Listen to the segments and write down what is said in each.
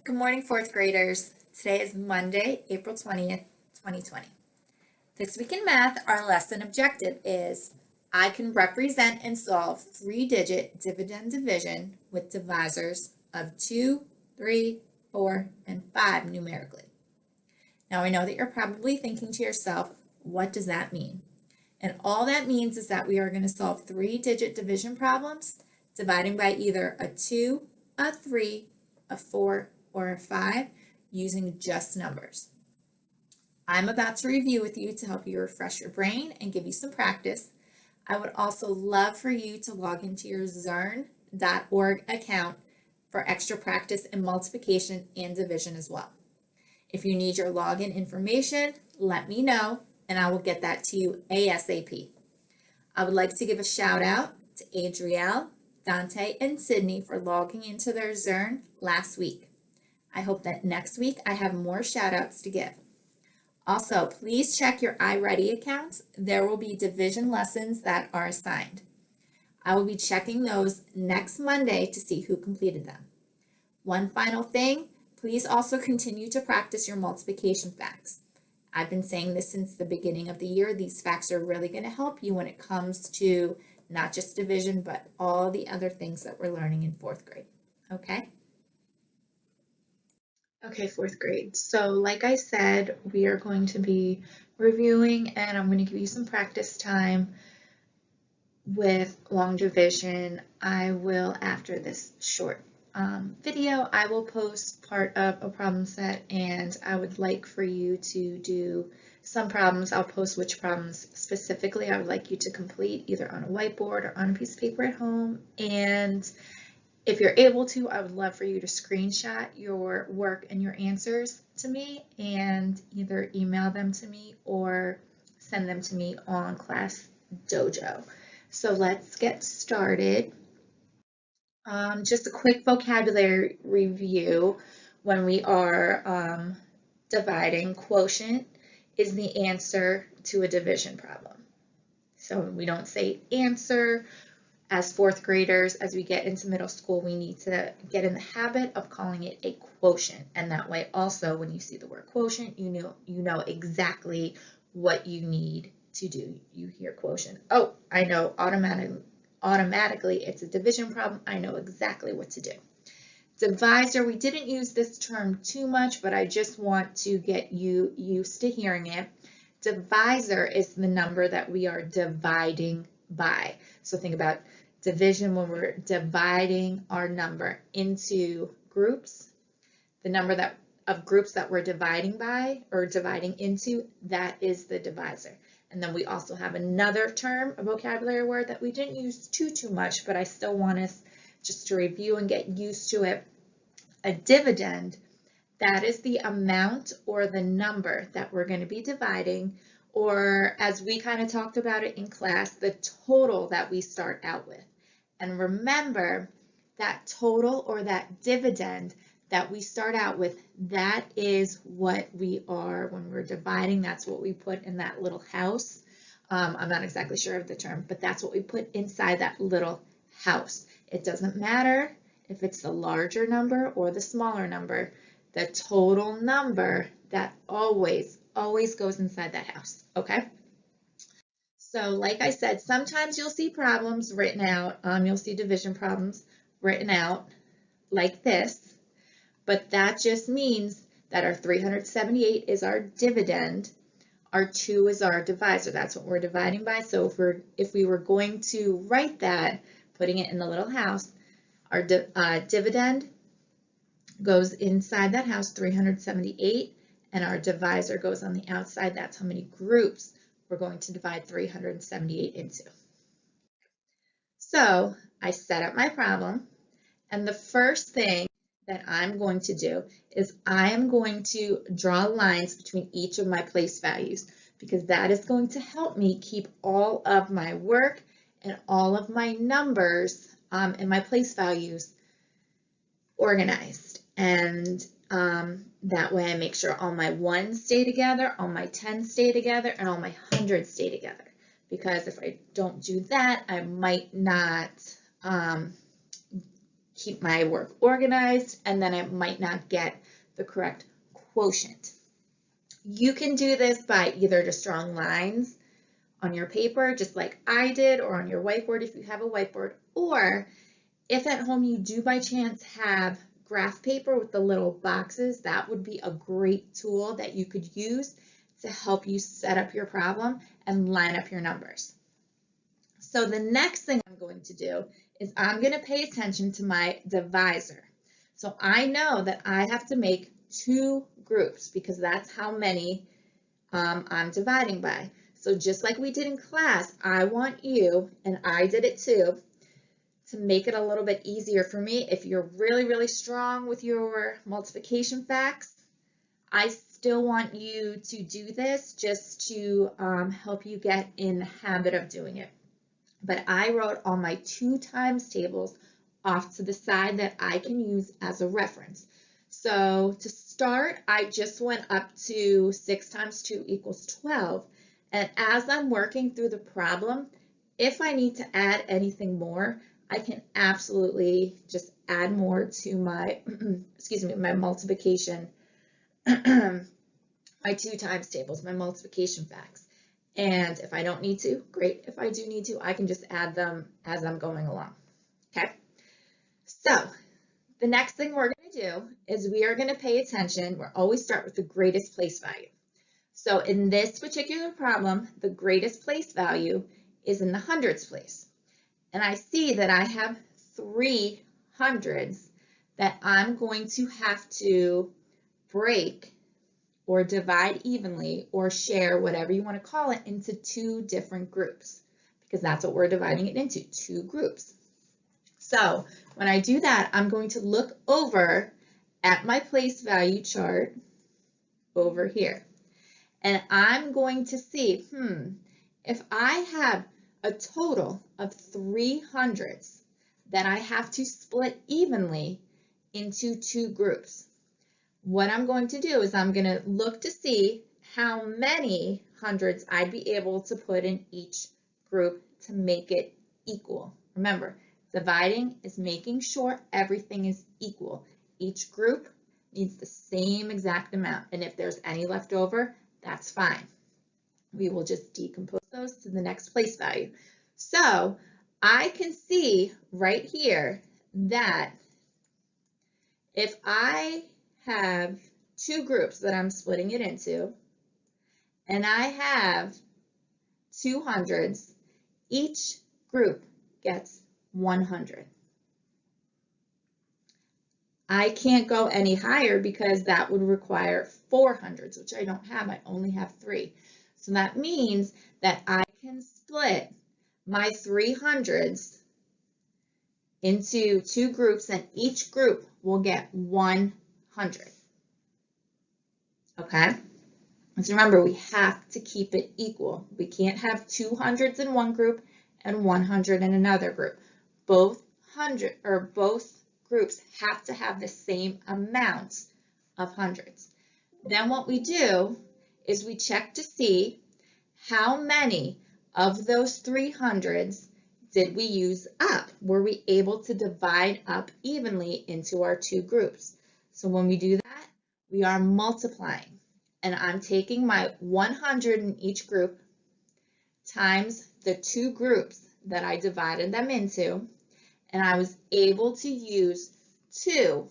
Good morning, fourth graders. Today is Monday, April 20th, 2020. This week in math, our lesson objective is I can represent and solve three-digit dividend division with divisors of 2, 3, 4, and 5 numerically. Now, I know that you're probably thinking to yourself, what does that mean? And all that means is that we are going to solve three-digit division problems, dividing by either a 2, a 3, a 4, or a 5 using just numbers. I'm about to review with you to help you refresh your brain and give you some practice. I would also love for you to log into your Zearn.org account for extra practice in multiplication and division as well. If you need your login information, let me know and I will get that to you ASAP. I would like to give a shout out to Adrielle, Dante, and Sydney for logging into their Zearn last week. I hope that next week I have more shout outs to give. Also, please check your iReady accounts. There will be division lessons that are assigned. I will be checking those next Monday to see who completed them. One final thing, please also continue to practice your multiplication facts. I've been saying this since the beginning of the year. These facts are really going to help you when it comes to not just division, but all the other things that we're learning in fourth grade. Okay? Okay, fourth grade. So like I said, we are going to be reviewing and I'm going to give you some practice time with long division. I will, after this short video, I will post part of a problem set and I would like for you to do some problems. I'll post which problems specifically I would like you to complete either on a whiteboard or on a piece of paper at home. And if you're able to, I would love for you to screenshot your work and your answers to me and either email them to me or send them to me on Class Dojo. So let's get started. Just a quick vocabulary review when we are dividing. Quotient is the answer to a division problem. So we don't say answer. As fourth graders, as we get into middle school, we need to get in the habit of calling it a quotient. And that way also, when you see the word quotient, you know exactly what you need to do. You hear quotient. Oh, I know automatically it's a division problem. I know exactly what to do. Divisor, we didn't use this term too much, but I just want to get you used to hearing it. Divisor is the number that we are dividing by. So think about division when we're dividing our number into groups. The number of groups that we're dividing by or dividing into, that is the divisor. And then we also have another term, a vocabulary word that we didn't use too much, but I still want us just to review and get used to it. A dividend, that is the amount or the number that we're going to be dividing, or as we kind of talked about it in class, the total that we start out with. And remember that total or that dividend that we start out with, that is what we are, when we're dividing, that's what we put in that little house. I'm not exactly sure of the term, but that's what we put inside that little house. It doesn't matter if it's the larger number or the smaller number, the total number that always goes inside that house, okay? So like I said, sometimes you'll see problems written out, you'll see division problems written out like this, but that just means that our 378 is our dividend, our 2 is our divisor, that's what we're dividing by. So if we were going to write that, putting it in the little house, our dividend goes inside that house, 378, and our divisor goes on the outside. That's how many groups we're going to divide 378 into. So I set up my problem, and the first thing that I'm going to do is I am going to draw lines between each of my place values, because that is going to help me keep all of my work and all of my numbers and my place values organized. And that way I make sure all my ones stay together, all my 10s stay together, and all my 100s stay together. Because if I don't do that, I might not keep my work organized, and then I might not get the correct quotient. You can do this by either just drawing lines on your paper, just like I did, or on your whiteboard if you have a whiteboard, or if at home you do by chance have graph paper with the little boxes, that would be a great tool that you could use to help you set up your problem and line up your numbers. So the next thing I'm going to do is I'm going to pay attention to my divisor. So I know that I have to make 2 groups because that's how many I'm dividing by. So just like we did in class, I want you, and I did it too, to make it a little bit easier for me. If you're really, really strong with your multiplication facts, I still want you to do this just to help you get in the habit of doing it. But I wrote all my 2 times tables off to the side that I can use as a reference. So to start, I just went up to 6 times 2 equals 12. And as I'm working through the problem, if I need to add anything more, I can absolutely just add more to my, my multiplication, my 2 times tables, my multiplication facts. And if I don't need to, great. If I do need to, I can just add them as I'm going along, okay? So the next thing we're going to do is we are going to pay attention. We'll always start with the greatest place value. So in this particular problem, the greatest place value is in the hundreds place. And I see that I have 3 hundreds that I'm going to have to break or divide evenly or share, whatever you want to call it, into 2 different groups, because that's what we're dividing it into, 2 groups. So when I do that, I'm going to look over at my place value chart over here. And I'm going to see, if I have a total of 3 hundreds that I have to split evenly into 2 groups, what I'm going to do is I'm going to look to see how many hundreds I'd be able to put in each group to make it equal. Remember, dividing is making sure everything is equal. Each group needs the same exact amount, and if there's any left over, that's fine. We will just decompose those to the next place value. So I can see right here that if I have 2 groups that I'm splitting it into, and I have 2 hundreds, each group gets 100. I can't go any higher because that would require 4 hundreds, which I don't have. I only have 3. So that means that I can split my 3 hundreds into 2 groups, and each group will get 100. Okay? Let's remember, we have to keep it equal. We can't have 2 hundreds in one group and 100 in another group. Both groups have to have the same amount of hundreds. Then what we do is we check to see how many of those 300s did we use up? Were we able to divide up evenly into our 2 groups? So when we do that, we are multiplying. And I'm taking my 100 in each group times the 2 groups that I divided them into, and I was able to use 2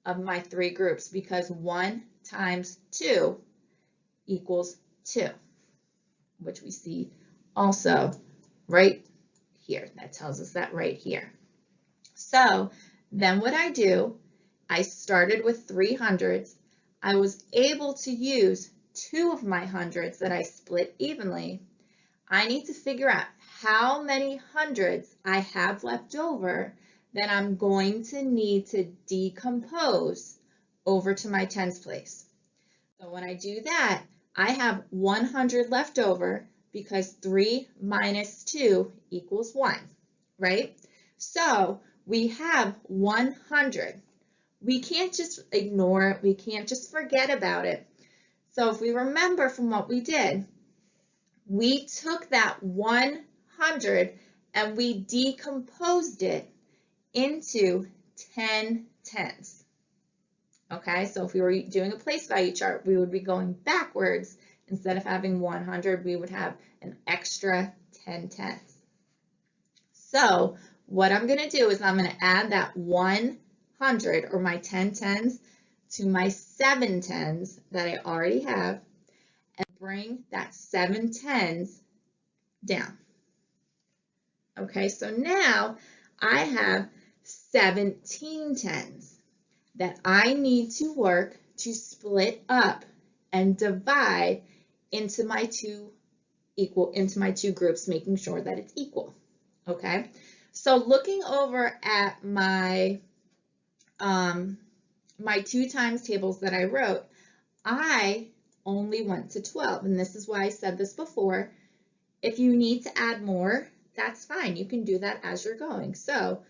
of my 3 groups because 1 times 2 equals 2, which we see also right here. That tells us that right here. So then what I do, I started with 3 hundreds. I was able to use 2 of my hundreds that I split evenly. I need to figure out how many hundreds I have left over that I'm going to need to decompose over to my tens place. So when I do that, I have 100 left over because 3 minus 2 equals 1, right? So we have 100. We can't just ignore it. We can't just forget about it. So if we remember from what we did, we took that 100 and we decomposed it into 10 tens. Okay, so if we were doing a place value chart, we would be going backwards. Instead of having 100, we would have an extra 10 tens. So what I'm going to do is I'm going to add that 100, or my 10 tens, to my 7 tens that I already have, and bring that 7 tens down. Okay, so now I have 17 tens that I need to work to split up and divide into my two groups, making sure that it's equal. Okay, so looking over at my my 2 times tables that I wrote, I only went to 12, and this is why I said this before. If you need to add more, that's fine. You can do that as you're going. So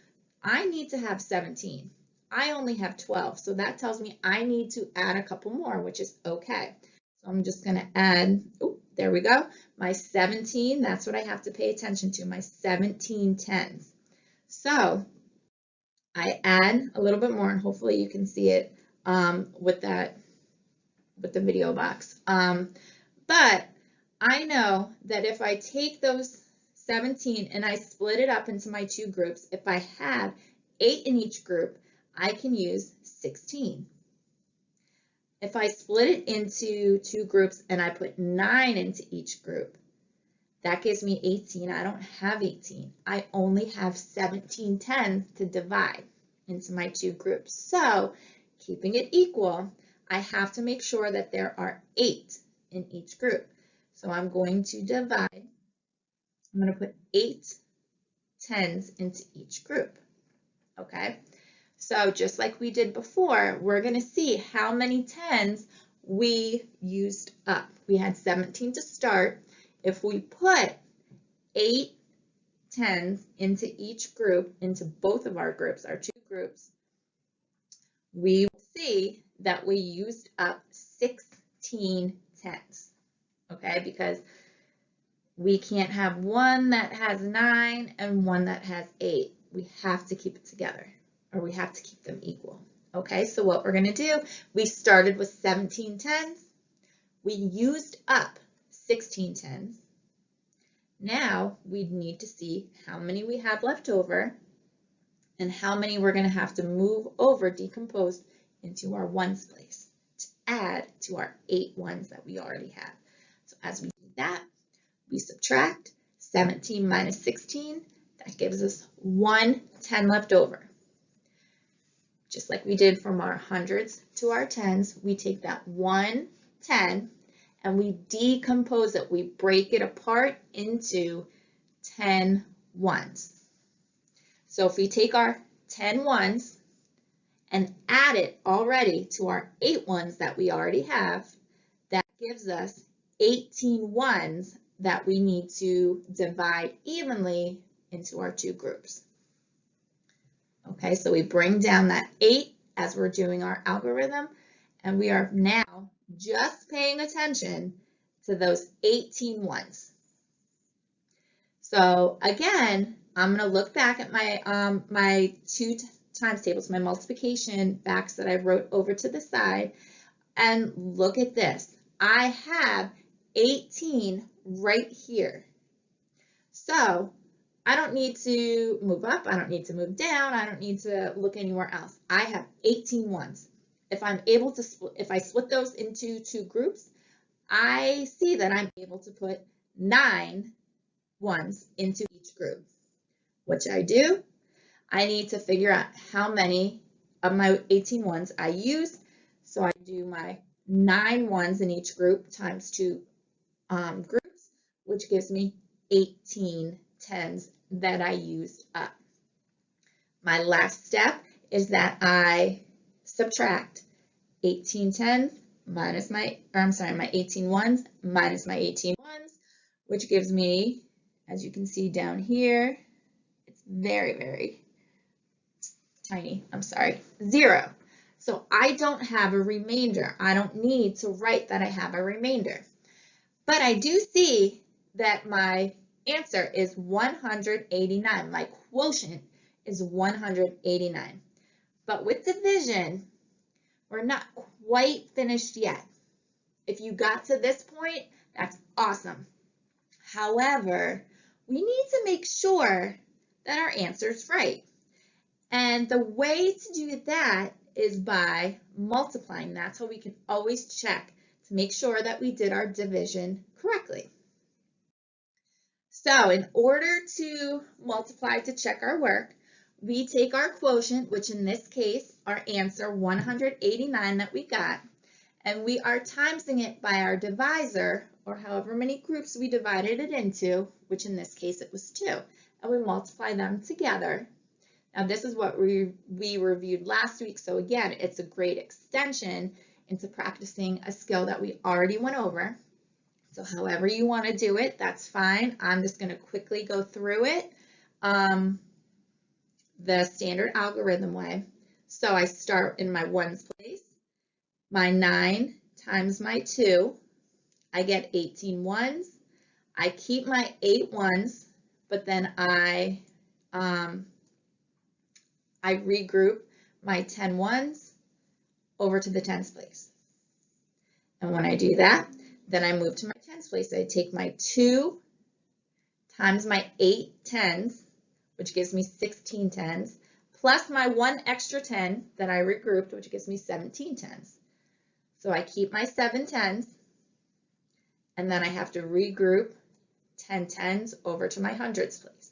I need to have 17. I only have 12, so that tells me I need to add a couple more, which is okay. So I'm just going to add, oh, there we go, my 17. That's what I have to pay attention to, my 17 tens. So I add a little bit more, and hopefully you can see it with the video box. But I know that if I take those 17 and I split it up into my 2 groups, if I have 8 in each group, I can use 16. If I split it into 2 groups and I put 9 into each group, that gives me 18. I don't have 18. I only have 17 tens to divide into my 2 groups. So keeping it equal, I have to make sure that there are 8 in each group. So I'm going to divide. I'm going to put 8 tens into each group. Okay, so just like we did before, we're going to see how many tens we used up. We had 17 to start. If we put 8 tens into each group, into both of our groups, our 2 groups, we will see that we used up 16 tens. Okay, because we can't have one that has 9 and one that has 8. We have to keep it together, or we have to keep them equal. Okay, so what we're going to do, we started with 17 tens. We used up 16 tens. Now we need to see how many we have left over and how many we're going to have to move over, decomposed into our ones place to add to our 8 ones that we already have. So as we do that, we subtract 17 minus 16. That gives us 1 10 left over. Just like we did from our hundreds to our tens, we take that 1 10 and we decompose it. We break it apart into 10 ones. So if we take our 10 ones and add it already to our 8 ones that we already have, that gives us 18 ones that we need to divide evenly into our 2 groups. Okay, so we bring down that 8 as we're doing our algorithm, and we are now just paying attention to those 18 ones. So again, I'm going to look back at my my 2 times tables, my multiplication facts that I wrote over to the side, and look at this. I have 18 right here. So I don't need to move up, I don't need to move down, I don't need to look anywhere else. I have 18 ones. If I'm able to if I split those into 2 groups, I see that I'm able to put 9 ones into each group. What should I do? I need to figure out how many of my 18 ones I use. So I do my 9 ones in each group times 2 groups, which gives me 18 tens that I used up. My last step is that I subtract 18 tens minus my 18 ones minus my 18 ones, which gives me, as you can see down here, it's very, very tiny, 0. So I don't have a remainder. I don't need to write that I have a remainder. But I do see that my answer is 189. My quotient is 189. But with division, we're not quite finished yet. If you got to this point, that's awesome. However, we need to make sure that our answer is right. And the way to do that is by multiplying. That's how we can always check to make sure that we did our division correctly. So in order to multiply to check our work, we take our quotient, which in this case, our answer 189 that we got, and we are timesing it by our divisor, or however many groups we divided it into, which in this case it was 2, and we multiply them together. Now this is what we reviewed last week, so again, it's a great extension into practicing a skill that we already went over. So however you want to do it, that's fine. I'm just going to quickly go through it the standard algorithm way. So I start in my ones place, my 9 times my 2, I get 18 ones. I keep my 8 ones, but then I regroup my 10 ones over to the tens place. And when I do that, then I move to my tens place. I take my 2 times my 8 tens, which gives me 16 tens, plus my 1 extra 10 that I regrouped, which gives me 17 tens. So I keep my 7 tens, and then I have to regroup 10 tens over to my hundreds place.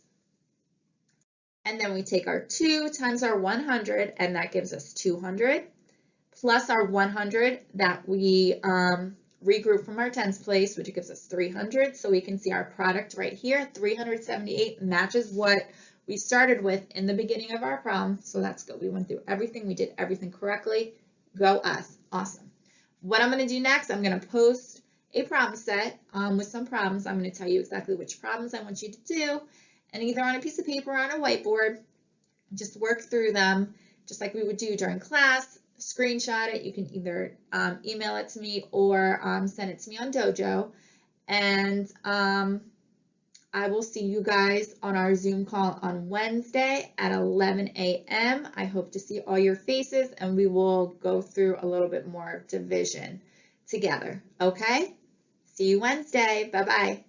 And then we take our 2 times our 100, and that gives us 200, plus our 100 that we regroup from our tens place, which gives us 300. So we can see our product right here, 378, matches what we started with in the beginning of our problem. So that's good. We went through everything. We did everything correctly. Go us. Awesome. What I'm going to do next, I'm going to post a problem set with some problems. I'm going to tell you exactly which problems I want you to do, and either on a piece of paper or on a whiteboard, just work through them just like we would do during class. Screenshot it. You can either email it to me or send it to me on Dojo, and I will see you guys on our Zoom call on Wednesday at 11 a.m. I hope to see all your faces, and we will go through a little bit more division together. Okay? See you Wednesday. Bye-bye.